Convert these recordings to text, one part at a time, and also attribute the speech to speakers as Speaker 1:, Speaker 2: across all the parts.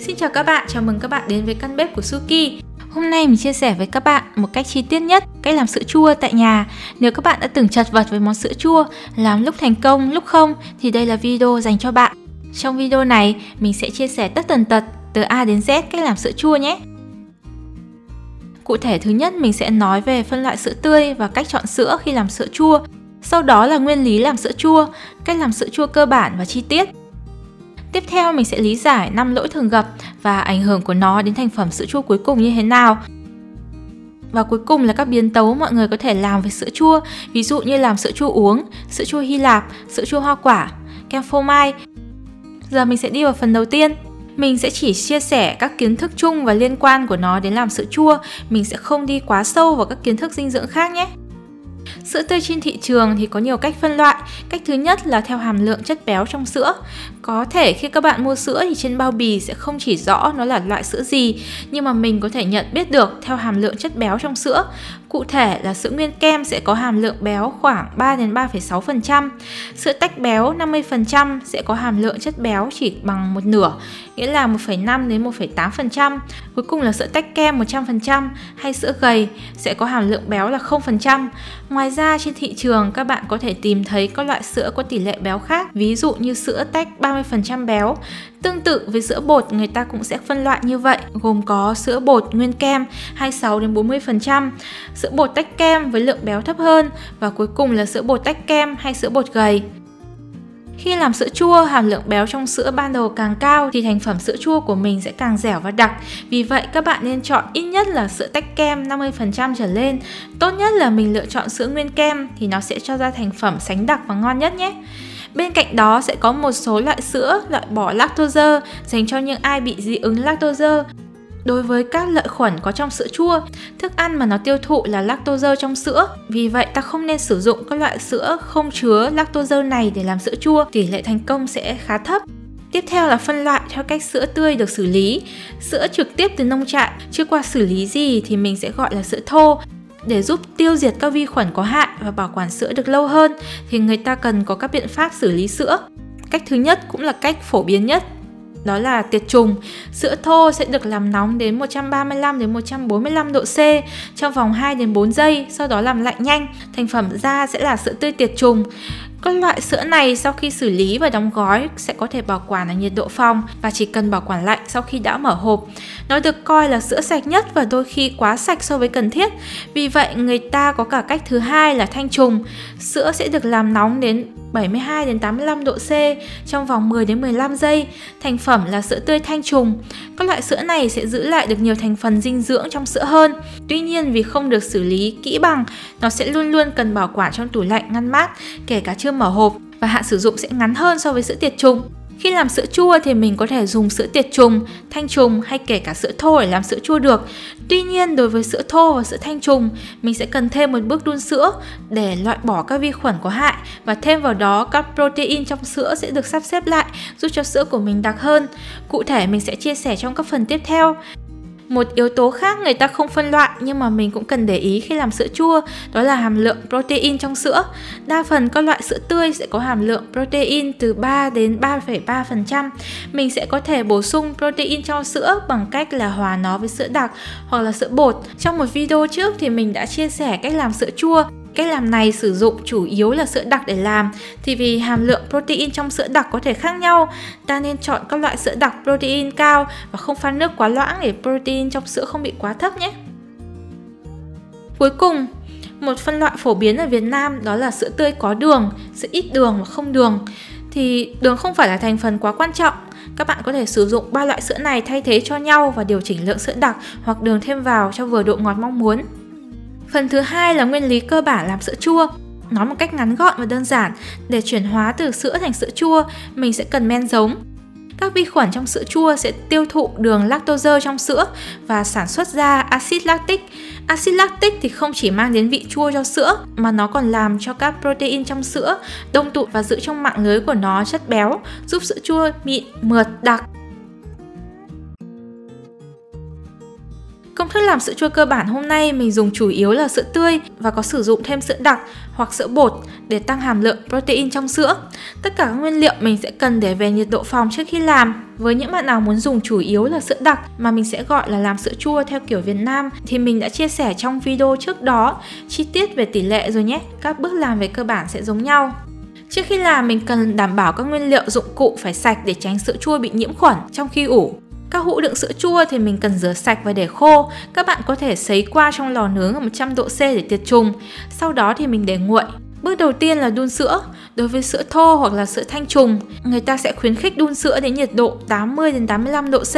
Speaker 1: Xin chào các bạn, chào mừng các bạn đến với căn bếp của Suki. Hôm nay mình chia sẻ với các bạn một cách chi tiết nhất cách làm sữa chua tại nhà. Nếu các bạn đã từng chật vật với món sữa chua, làm lúc thành công, lúc không thì đây là video dành cho bạn. Trong video này, mình sẽ chia sẻ tất tần tật từ A đến Z cách làm sữa chua nhé. Cụ thể thứ nhất mình sẽ nói về phân loại sữa tươi và cách chọn sữa khi làm sữa chua. Sau đó là nguyên lý làm sữa chua, cách làm sữa chua cơ bản và chi tiết. Tiếp theo mình sẽ lý giải 5 lỗi thường gặp và ảnh hưởng của nó đến thành phẩm sữa chua cuối cùng như thế nào. Và cuối cùng là các biến tấu mọi người có thể làm với sữa chua, ví dụ như làm sữa chua uống, sữa chua Hy Lạp, sữa chua hoa quả, kem phô mai. Giờ mình sẽ đi vào phần đầu tiên. Mình sẽ chỉ chia sẻ các kiến thức chung và liên quan của nó đến làm sữa chua, mình sẽ không đi quá sâu vào các kiến thức dinh dưỡng khác nhé. Sữa tươi trên thị trường thì có nhiều cách phân loại. Cách thứ nhất là theo hàm lượng chất béo trong sữa. Có thể khi các bạn mua sữa thì trên bao bì sẽ không chỉ rõ nó là loại sữa gì, nhưng mà mình có thể nhận biết được theo hàm lượng chất béo trong sữa. Cụ thể là sữa nguyên kem sẽ có hàm lượng béo khoảng 3 đến 3,6%. Sữa tách béo 50% sẽ có hàm lượng chất béo chỉ bằng một nửa, nghĩa là 1,5 đến 1,8%. Cuối cùng là sữa tách kem 100% hay sữa gầy sẽ có hàm lượng béo là 0%. Ngoài ra trên thị trường các bạn có thể tìm thấy các loại sữa có tỷ lệ béo khác, ví dụ như sữa tách 30% béo. Tương tự với sữa bột, người ta cũng sẽ phân loại như vậy, gồm có sữa bột nguyên kem 26 đến 40%, sữa bột tách kem với lượng béo thấp hơn và cuối cùng là sữa bột tách kem hay sữa bột gầy. Khi làm sữa chua, hàm lượng béo trong sữa ban đầu càng cao thì thành phẩm sữa chua của mình sẽ càng dẻo và đặc. Vì vậy các bạn nên chọn ít nhất là sữa tách kem 50% trở lên. Tốt nhất là mình lựa chọn sữa nguyên kem thì nó sẽ cho ra thành phẩm sánh đặc và ngon nhất nhé. Bên cạnh đó sẽ có một số loại sữa loại bỏ lactose dành cho những ai bị dị ứng lactose. Đối với các lợi khuẩn có trong sữa chua, thức ăn mà nó tiêu thụ là lactose trong sữa. Vì vậy ta không nên sử dụng các loại sữa không chứa lactose này để làm sữa chua, tỷ lệ thành công sẽ khá thấp. Tiếp theo là phân loại theo cách sữa tươi được xử lý. Sữa trực tiếp từ nông trại, chưa qua xử lý gì thì mình sẽ gọi là sữa thô. Để giúp tiêu diệt các vi khuẩn có hại và bảo quản sữa được lâu hơn thì người ta cần có các biện pháp xử lý sữa. Cách thứ nhất cũng là cách phổ biến nhất, đó là tiệt trùng. Sữa thô sẽ được làm nóng đến 135 đến 145 độ C trong vòng 2 đến 4 giây, sau đó làm lạnh nhanh. Thành phẩm ra sẽ là sữa tươi tiệt trùng. Các loại sữa này sau khi xử lý và đóng gói sẽ có thể bảo quản ở nhiệt độ phòng và chỉ cần bảo quản lạnh sau khi đã mở hộp. Nó được coi là sữa sạch nhất và đôi khi quá sạch so với cần thiết. Vì vậy người ta có cả cách thứ hai là thanh trùng. Sữa sẽ được làm nóng đến 72 đến 85 độ C trong vòng 10 đến 15 giây. Thành phẩm là sữa tươi thanh trùng. Các loại sữa này sẽ giữ lại được nhiều thành phần dinh dưỡng trong sữa hơn. Tuy nhiên vì không được xử lý kỹ bằng, nó sẽ luôn luôn cần bảo quản trong tủ lạnh ngăn mát, kể cả chưa mở hộp, và hạn sử dụng sẽ ngắn hơn so với sữa tiệt trùng. Khi làm sữa chua thì mình có thể dùng sữa tiệt trùng, thanh trùng hay kể cả sữa thô để làm sữa chua được. Tuy nhiên đối với sữa thô và sữa thanh trùng, mình sẽ cần thêm một bước đun sữa để loại bỏ các vi khuẩn có hại và thêm vào đó các protein trong sữa sẽ được sắp xếp lại, giúp cho sữa của mình đặc hơn. Cụ thể mình sẽ chia sẻ trong các phần tiếp theo. Một yếu tố khác người ta không phân loại nhưng mà mình cũng cần để ý khi làm sữa chua, đó là hàm lượng protein trong sữa. Đa phần các loại sữa tươi sẽ có hàm lượng protein từ 3 đến 3,3%. Mình sẽ có thể bổ sung protein trong sữa bằng cách là hòa nó với sữa đặc hoặc là sữa bột. Trong một video trước thì mình đã chia sẻ cách làm sữa chua. Cách làm này sử dụng chủ yếu là sữa đặc để làm, thì vì hàm lượng protein trong sữa đặc có thể khác nhau, ta nên chọn các loại sữa đặc protein cao và không pha nước quá loãng để protein trong sữa không bị quá thấp nhé. Cuối cùng, một phân loại phổ biến ở Việt Nam đó là sữa tươi có đường, sữa ít đường và không đường. Thì đường không phải là thành phần quá quan trọng. Các bạn có thể sử dụng 3 loại sữa này thay thế cho nhau và điều chỉnh lượng sữa đặc hoặc đường thêm vào cho vừa độ ngọt mong muốn. Phần thứ hai là nguyên lý cơ bản làm sữa chua. Nói một cách ngắn gọn và đơn giản, để chuyển hóa từ sữa thành sữa chua, mình sẽ cần men giống. Các vi khuẩn trong sữa chua sẽ tiêu thụ đường lactose trong sữa và sản xuất ra axit lactic. Axit lactic thì không chỉ mang đến vị chua cho sữa mà nó còn làm cho các protein trong sữa đông tụ và giữ trong mạng lưới của nó chất béo, giúp sữa chua mịn, mượt, đặc. Công thức làm sữa chua cơ bản hôm nay mình dùng chủ yếu là sữa tươi và có sử dụng thêm sữa đặc hoặc sữa bột để tăng hàm lượng protein trong sữa. Tất cả các nguyên liệu mình sẽ cần để về nhiệt độ phòng trước khi làm. Với những bạn nào muốn dùng chủ yếu là sữa đặc mà mình sẽ gọi là làm sữa chua theo kiểu Việt Nam thì mình đã chia sẻ trong video trước đó chi tiết về tỷ lệ rồi nhé. Các bước làm về cơ bản sẽ giống nhau. Trước khi làm mình cần đảm bảo các nguyên liệu dụng cụ phải sạch để tránh sữa chua bị nhiễm khuẩn trong khi ủ. Các hũ đựng sữa chua thì mình cần rửa sạch và để khô. Các bạn có thể sấy qua trong lò nướng ở 100 độ C để tiệt trùng. Sau đó thì mình để nguội. Bước đầu tiên là đun sữa. Đối với sữa thô hoặc là sữa thanh trùng, người ta sẽ khuyến khích đun sữa đến nhiệt độ 80 đến 85 độ C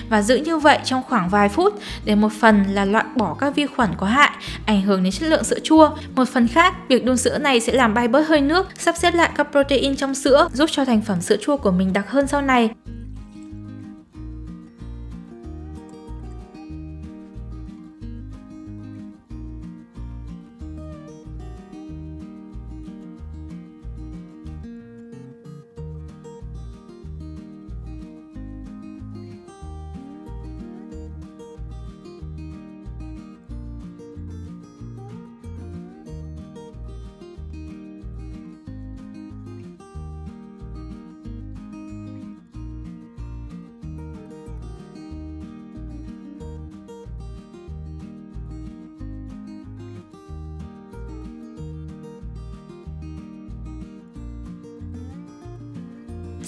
Speaker 1: và giữ như vậy trong khoảng vài phút để một phần là loại bỏ các vi khuẩn có hại ảnh hưởng đến chất lượng sữa chua. Một phần khác, việc đun sữa này sẽ làm bay bớt hơi nước, sắp xếp lại các protein trong sữa, giúp cho thành phẩm sữa chua của mình đặc hơn sau này.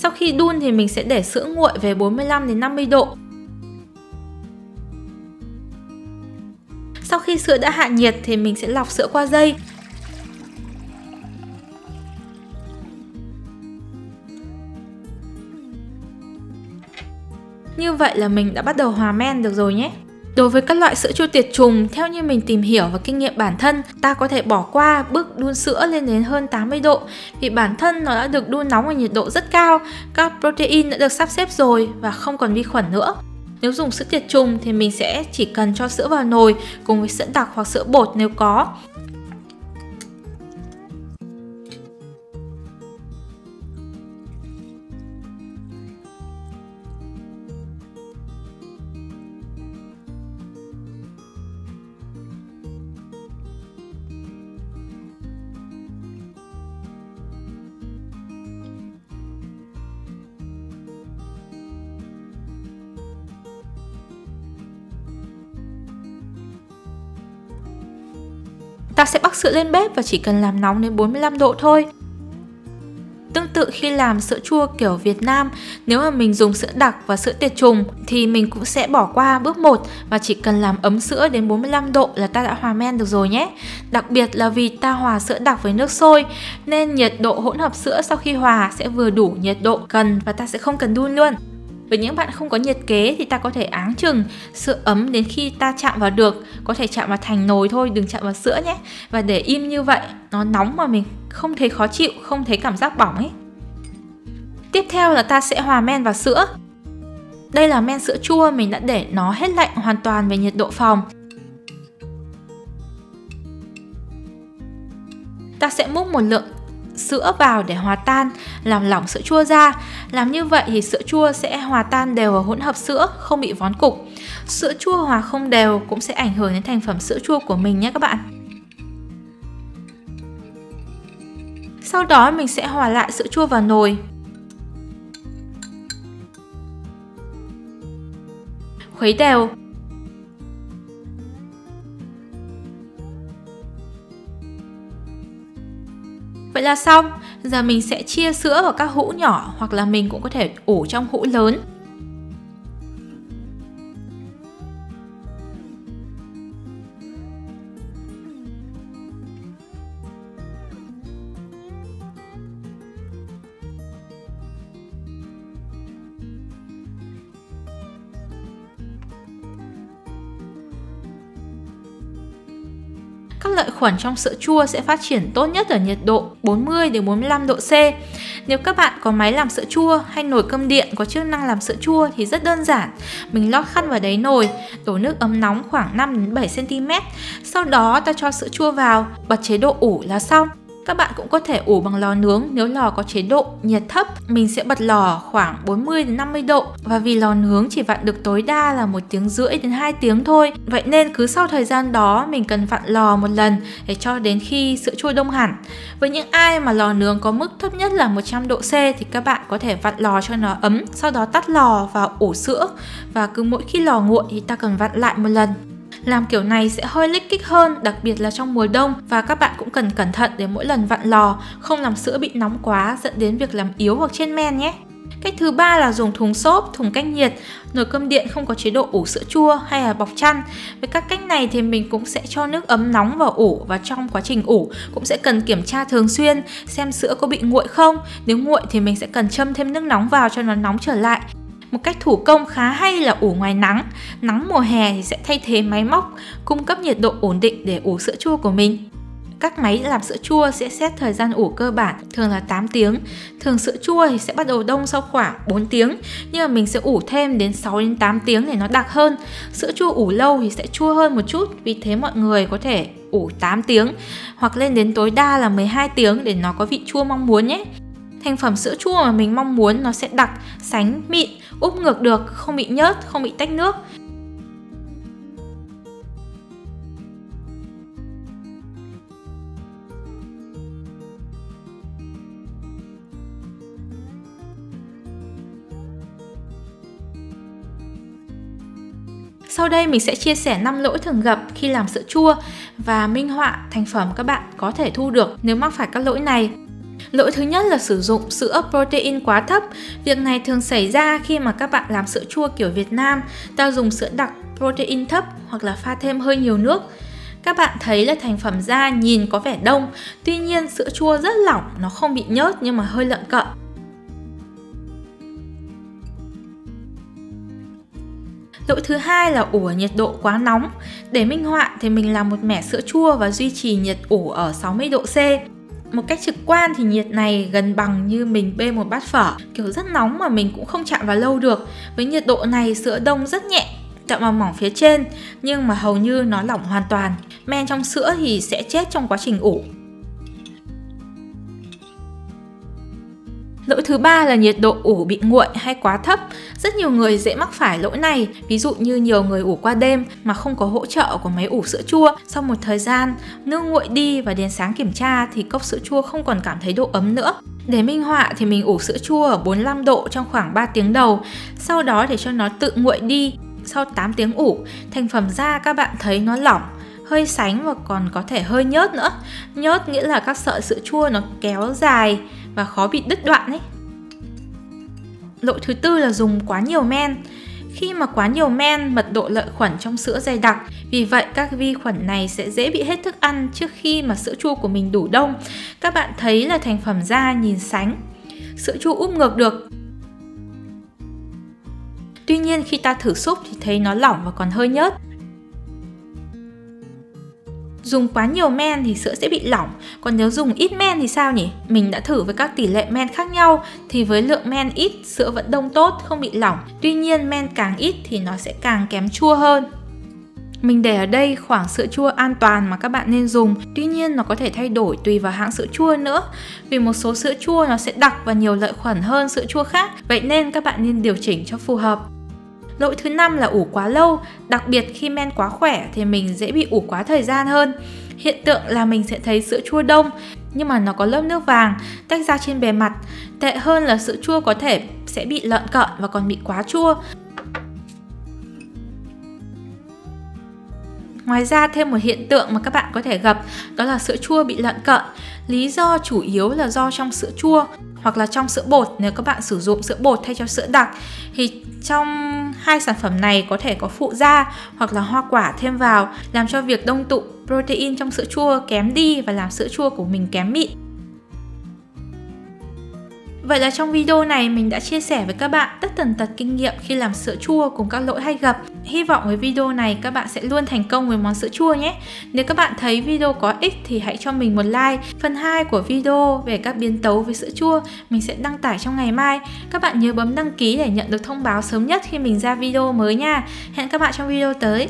Speaker 1: Sau khi đun thì mình sẽ để sữa nguội về 45 đến 50 độ. Sau khi sữa đã hạ nhiệt thì mình sẽ lọc sữa qua dây. Như vậy là mình đã bắt đầu hòa men được rồi nhé. Đối với các loại sữa chua tiệt trùng, theo như mình tìm hiểu và kinh nghiệm bản thân, ta có thể bỏ qua bước đun sữa lên đến hơn 80 độ vì bản thân nó đã được đun nóng ở nhiệt độ rất cao, các protein đã được sắp xếp rồi và không còn vi khuẩn nữa. Nếu dùng sữa tiệt trùng thì mình sẽ chỉ cần cho sữa vào nồi cùng với sữa đặc hoặc sữa bột nếu có. Ta sẽ bắc sữa lên bếp và chỉ cần làm nóng đến 45 độ thôi. Tương tự khi làm sữa chua kiểu Việt Nam, nếu mà mình dùng sữa đặc và sữa tiệt trùng thì mình cũng sẽ bỏ qua bước 1 và chỉ cần làm ấm sữa đến 45 độ là ta đã hòa men được rồi nhé. Đặc biệt là vì ta hòa sữa đặc với nước sôi nên nhiệt độ hỗn hợp sữa sau khi hòa sẽ vừa đủ nhiệt độ cần và ta sẽ không cần đun luôn. Với những bạn không có nhiệt kế thì ta có thể áng chừng sữa ấm đến khi ta chạm vào được, có thể chạm vào thành nồi thôi, đừng chạm vào sữa nhé. Và để im như vậy, nó nóng mà mình không thấy khó chịu, không thấy cảm giác bỏng ấy. Tiếp theo là ta sẽ hòa men vào sữa. Đây là men sữa chua, mình đã để nó hết lạnh hoàn toàn về nhiệt độ phòng. Ta sẽ múc một lượng sữa vào để hòa tan, làm lỏng sữa chua ra. Làm như vậy thì sữa chua sẽ hòa tan đều vào hỗn hợp sữa, không bị vón cục. Sữa chua hòa không đều cũng sẽ ảnh hưởng đến thành phẩm sữa chua của mình nhé các bạn. Sau đó mình sẽ hòa lại sữa chua vào nồi. Khuấy đều. Vậy là xong. Giờ mình sẽ chia sữa vào các hũ nhỏ hoặc là mình cũng có thể ủ trong hũ lớn. Các lợi khuẩn trong sữa chua sẽ phát triển tốt nhất ở nhiệt độ 40 đến 45 độ C. Nếu các bạn có máy làm sữa chua hay nồi cơm điện có chức năng làm sữa chua thì rất đơn giản. Mình lót khăn vào đáy nồi, đổ nước ấm nóng khoảng 5 đến 7 cm. Sau đó ta cho sữa chua vào, bật chế độ ủ là xong. Các bạn cũng có thể ủ bằng lò nướng nếu lò có chế độ nhiệt thấp. Mình sẽ bật lò khoảng 40 đến 50 độ và vì lò nướng chỉ vặn được tối đa là 1,5 tiếng đến 2 tiếng thôi. Vậy nên cứ sau thời gian đó mình cần vặn lò một lần để cho đến khi sữa chua đông hẳn. Với những ai mà lò nướng có mức thấp nhất là 100 độ C thì các bạn có thể vặn lò cho nó ấm, sau đó tắt lò và ủ sữa, và cứ mỗi khi lò nguội thì ta cần vặn lại một lần. Làm kiểu này sẽ hơi lích kích hơn, đặc biệt là trong mùa đông, và các bạn cũng cần cẩn thận để mỗi lần vặn lò không làm sữa bị nóng quá dẫn đến việc làm yếu hoặc trên men nhé. Cách thứ ba là dùng thùng xốp, thùng cách nhiệt, nồi cơm điện không có chế độ ủ sữa chua hay là bọc chăn. Với các cách này thì mình cũng sẽ cho nước ấm nóng vào ủ, và trong quá trình ủ cũng sẽ cần kiểm tra thường xuyên xem sữa có bị nguội không. Nếu nguội thì mình sẽ cần châm thêm nước nóng vào cho nó nóng trở lại. Một cách thủ công khá hay là ủ ngoài nắng. Nắng mùa hè thì sẽ thay thế máy móc cung cấp nhiệt độ ổn định để ủ sữa chua của mình. Các máy làm sữa chua sẽ set thời gian ủ cơ bản, thường là 8 tiếng. Thường sữa chua thì sẽ bắt đầu đông sau khoảng 4 tiếng, nhưng mà mình sẽ ủ thêm đến 6 đến 8 tiếng để nó đặc hơn. Sữa chua ủ lâu thì sẽ chua hơn một chút, vì thế mọi người có thể ủ 8 tiếng hoặc lên đến tối đa là 12 tiếng để nó có vị chua mong muốn nhé. Thành phẩm sữa chua mà mình mong muốn nó sẽ đặc, sánh, mịn, úp ngược được, không bị nhớt, không bị tách nước. Sau đây mình sẽ chia sẻ 5 lỗi thường gặp khi làm sữa chua và minh họa thành phẩm các bạn có thể thu được nếu mắc phải các lỗi này. Lỗi thứ nhất là sử dụng sữa protein quá thấp. Việc này thường xảy ra khi mà các bạn làm sữa chua kiểu Việt Nam, ta dùng sữa đặc protein thấp hoặc là pha thêm hơi nhiều nước. Các bạn thấy là thành phẩm ra nhìn có vẻ đông, tuy nhiên sữa chua rất lỏng, nó không bị nhớt nhưng mà hơi lợn cợn. Lỗi thứ hai là ủ ở nhiệt độ quá nóng. Để minh họa thì mình làm một mẻ sữa chua và duy trì nhiệt ủ ở 60 độ C. Một cách trực quan thì nhiệt này gần bằng như mình bê một bát phở, kiểu rất nóng mà mình cũng không chạm vào lâu được. Với nhiệt độ này sữa đông rất nhẹ, chạm vào mỏng phía trên, nhưng mà hầu như nó lỏng hoàn toàn. Men trong sữa thì sẽ chết trong quá trình ủ. Lỗi thứ ba là nhiệt độ ủ bị nguội hay quá thấp. Rất nhiều người dễ mắc phải lỗi này, ví dụ như nhiều người ủ qua đêm mà không có hỗ trợ của máy ủ sữa chua. Sau một thời gian, nước nguội đi và đến sáng kiểm tra thì cốc sữa chua không còn cảm thấy độ ấm nữa. Để minh họa thì mình ủ sữa chua ở 45 độ trong khoảng 3 tiếng đầu. Sau đó để cho nó tự nguội đi, sau 8 tiếng ủ, thành phẩm ra các bạn thấy nó lỏng, hơi sánh và còn có thể hơi nhớt nữa. Nhớt nghĩa là các sợi sữa chua nó kéo dài và khó bị đứt đoạn ấy. Lỗi thứ tư là dùng quá nhiều men. Khi mà quá nhiều men, mật độ lợi khuẩn trong sữa dày đặc, vì vậy các vi khuẩn này sẽ dễ bị hết thức ăn trước khi mà sữa chua của mình đủ đông. Các bạn thấy là thành phẩm ra nhìn sánh, sữa chua úp ngược được. Tuy nhiên khi ta thử xúc thì thấy nó lỏng và còn hơi nhớt. Dùng quá nhiều men thì sữa sẽ bị lỏng, còn nếu dùng ít men thì sao nhỉ? Mình đã thử với các tỷ lệ men khác nhau thì với lượng men ít, sữa vẫn đông tốt, không bị lỏng. Tuy nhiên men càng ít thì nó sẽ càng kém chua hơn. Mình để ở đây khoảng sữa chua an toàn mà các bạn nên dùng, tuy nhiên nó có thể thay đổi tùy vào hãng sữa chua nữa. Vì một số sữa chua nó sẽ đặc và nhiều lợi khuẩn hơn sữa chua khác, vậy nên các bạn nên điều chỉnh cho phù hợp. Lỗi thứ 5 là ủ quá lâu, đặc biệt khi men quá khỏe thì mình dễ bị ủ quá thời gian hơn. Hiện tượng là mình sẽ thấy sữa chua đông nhưng mà nó có lớp nước vàng tách ra trên bề mặt. Tệ hơn là sữa chua có thể sẽ bị lợn cợn và còn bị quá chua. Ngoài ra thêm một hiện tượng mà các bạn có thể gặp đó là sữa chua bị lợn cợn. Lý do chủ yếu là do trong sữa chua hoặc là trong sữa bột. Nếu các bạn sử dụng sữa bột thay cho sữa đặc thì trong hai sản phẩm này có thể có phụ gia hoặc là hoa quả thêm vào, làm cho việc đông tụ protein trong sữa chua kém đi và làm sữa chua của mình kém mịn. Vậy là trong video này mình đã chia sẻ với các bạn tất tần tật kinh nghiệm khi làm sữa chua cùng các lỗi hay gặp. Hy vọng với video này các bạn sẽ luôn thành công với món sữa chua nhé. Nếu các bạn thấy video có ích thì hãy cho mình một like. Phần 2 của video về các biến tấu với sữa chua mình sẽ đăng tải trong ngày mai. Các bạn nhớ bấm đăng ký để nhận được thông báo sớm nhất khi mình ra video mới nha. Hẹn các bạn trong video tới.